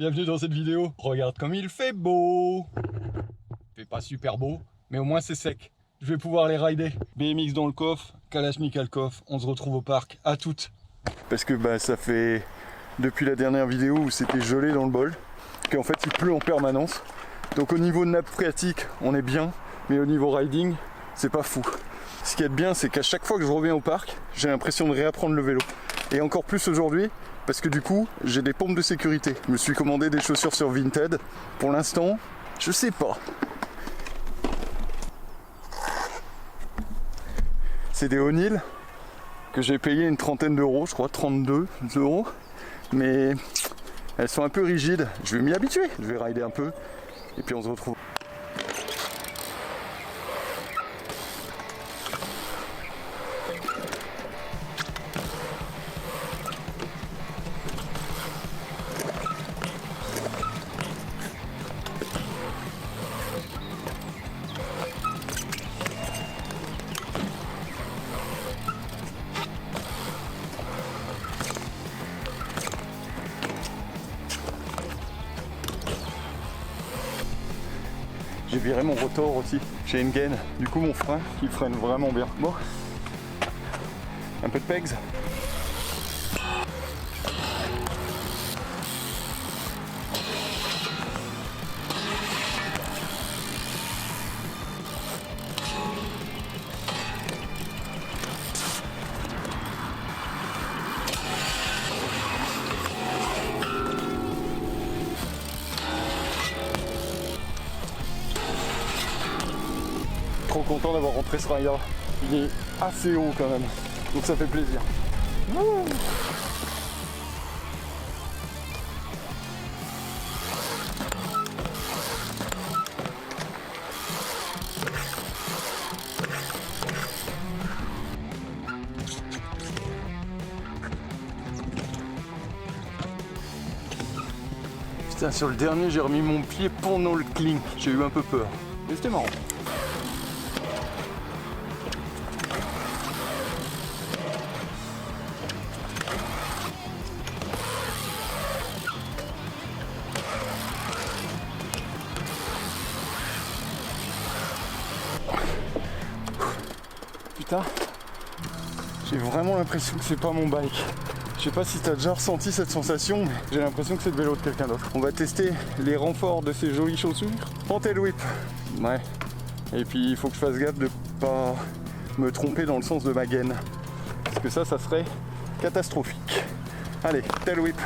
bienvenue dans cette vidéo. Regarde comme il fait beau. Il fait pas super beau, mais au moins c'est sec. Je vais pouvoir les rider. BMX dans le coffre, Kalachnikov le coffre. On se retrouve au parc, à toutes. Parce que ça fait depuis la dernière vidéo où c'était gelé dans le bol, qu'en fait il pleut en permanence. Donc au niveau de nappe phréatique, on est bien, mais au niveau riding, c'est pas fou. Ce qui est bien, c'est qu'à chaque fois que je reviens au parc, j'ai l'impression de réapprendre le vélo. Et encore plus aujourd'hui, parce que du coup, j'ai des pompes de sécurité. Je me suis commandé des chaussures sur Vinted. Pour l'instant, je sais pas. C'est des O'Neill que j'ai payé une trentaine d'euros, je crois 32 euros. Mais elles sont un peu rigides. Je vais m'y habituer, je vais rider un peu. Et puis on se retrouve. J'ai viré mon rotor aussi, j'ai une gaine, du coup mon frein il freine vraiment bien. Bon, un peu de pegs. Trop content d'avoir rentré ce rail là. Il est assez haut quand même, donc ça fait plaisir. Wouh. Putain, sur le dernier j'ai remis mon pied pendant le clean, j'ai eu un peu peur, mais c'était marrant. Putain, j'ai vraiment l'impression que c'est pas mon bike. Je sais pas si t'as déjà ressenti cette sensation, mais j'ai l'impression que c'est le vélo de quelqu'un d'autre. On va tester les renforts de ces jolies chaussures en tail whip. Ouais. Et puis il faut que je fasse gaffe de pas me tromper dans le sens de ma gaine. Parce que ça serait catastrophique. Allez, tail whip.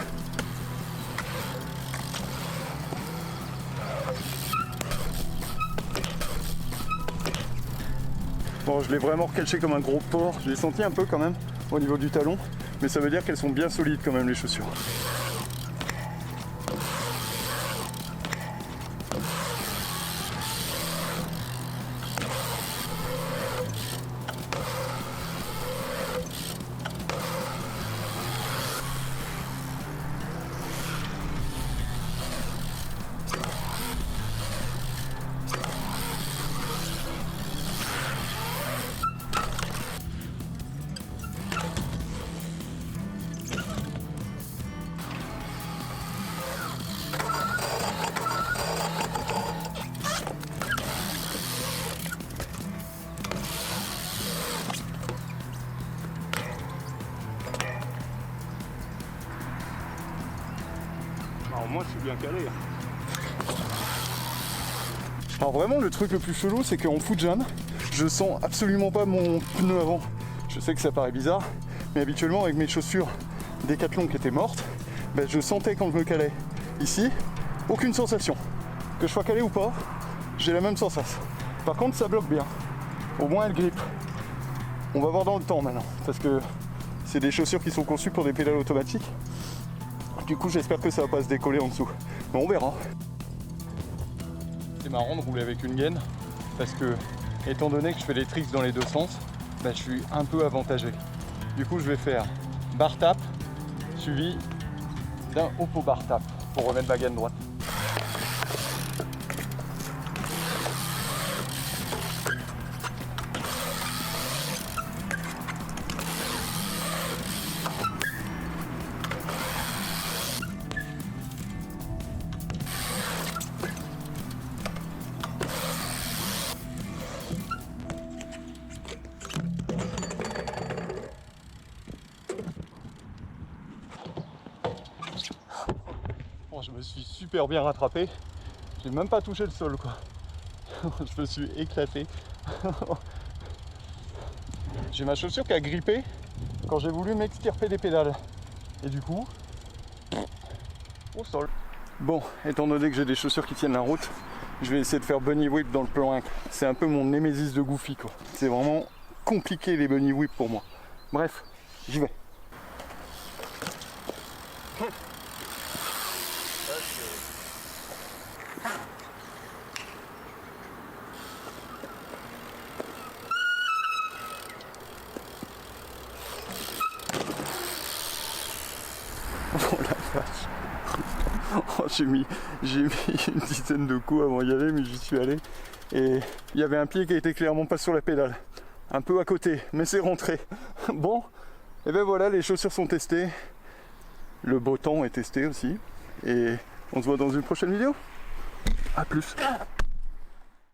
Bon, je l'ai vraiment recaché comme un gros porc. Je l'ai senti un peu quand même au niveau du talon. Mais ça veut dire qu'elles sont bien solides quand même les chaussures. Alors moi je suis bien calé. Alors vraiment le truc le plus chelou c'est qu'en foot jam, je sens absolument pas mon pneu avant. Je sais que ça paraît bizarre, mais habituellement avec mes chaussures Décathlon qui étaient mortes, je sentais quand je me calais. Ici, aucune sensation. Que je sois calé ou pas, j'ai la même sensation. Par contre ça bloque bien. Au moins elle grippe. On va voir dans le temps maintenant, parce que c'est des chaussures qui sont conçues pour des pédales automatiques. Du coup j'espère que ça va pas se décoller en dessous. Mais on verra. C'est marrant de rouler avec une gaine parce que étant donné que je fais les tricks dans les deux sens, je suis un peu avantagé. Du coup je vais faire bar tap suivi d'un oppo bar tap pour remettre ma gaine droite. Bon, je me suis super bien rattrapé. J'ai même pas touché le sol, quoi. Je me suis éclaté. J'ai ma chaussure qui a grippé quand j'ai voulu m'extirper des pédales. Et du coup, au sol. Bon, étant donné que j'ai des chaussures qui tiennent la route, je vais essayer de faire bunny whip dans le plan 1. C'est un peu mon némésis de Goofy, quoi. C'est vraiment compliqué les bunny whip pour moi. Bref, j'y vais. Oh la vache. Oh, j'ai mis une dizaine de coups avant d'y aller, mais j'y suis allé. Et il y avait un pied qui était clairement pas sur la pédale. Un peu à côté, mais c'est rentré. Bon, et ben voilà, les chaussures sont testées. Le beau temps est testé aussi. Et on se voit dans une prochaine vidéo. A plus.